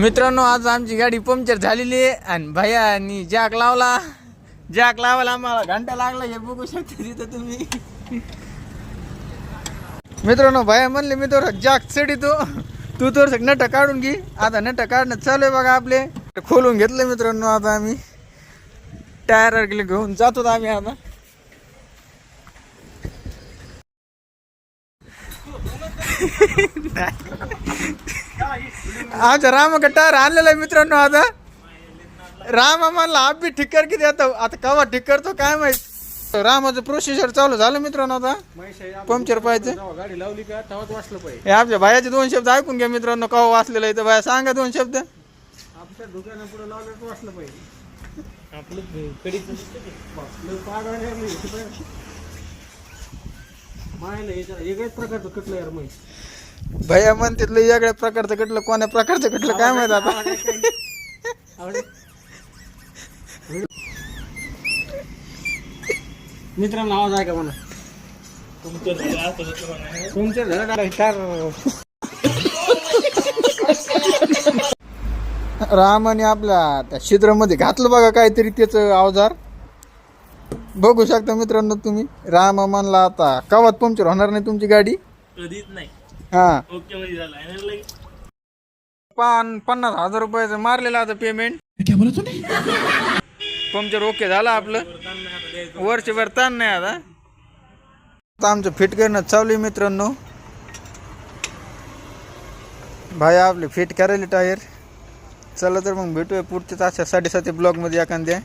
मित्रांनो आज आमची गाडी पंक्चर झालेली आहे आणि भैयानी जॅक लावायला आम्हाला घंटा लागला हे बघू शकता तिथं तुम्ही. मित्रांनो भैया म्हणले मी तर जॅक चढितो तू तर नट काढून घे. आता नट काढणं चालू आहे बघा आपले खोलून घेतले मित्रांनो. आता आम्ही टायर घेऊन जातो आम्ही आता. आमच्या रामाकडे टायर आणलेला आहे मित्रांनो. आता रामा म्हणला आप बी ठिक्कर किती आता कवा ठीक करतो काय माहित. रामाचं प्रोसिजर चालू झालं मित्रांनो. आता पंक्चर पाहिजे गाडी लावली का तेव्हाच वाचलं पाहिजे. हे आमच्या भायाचे 2 शब्द ऐकून घ्या मित्रांनो. कवा वाचलेलं आहे तर भाया सांगा 2 शब्द. आपल्या दुकानापुढे लावलं तर वाचलं पाहिजे. आपलं कडीच मायला वेगळ्याच प्रकारचं कटलं यार माहिती. भैया म्हणते वेगळ्या प्रकारचं कटलं कोण्या प्रकारचं कटलं काय माहित आता. मित्रांनो आवाज आहे का म्हणा तुमच्या रामाने आपल्या त्या छिद्रामध्ये घातलं बघा काहीतरी त्याचं अवजार. बघू शकता मित्रांनो तुम्ही. राम म्हणला आता कवात पंक्चर होणार नाही तुमची गाडी कधीच नाही. हा ओके मध्ये झाला 50,000 रुपयाचं मारलेलं आता पेमेंट. पंक्चर ओके झालं आपलं. वर्षभर ताण नाही आता आमचं फिट करणं चालू आहे मित्रांनो. भाई आपले फिट करायला टायर. चला तर मग भेटूया पुढच्या तासासाठी ब्लॉग मध्ये एखाद्या.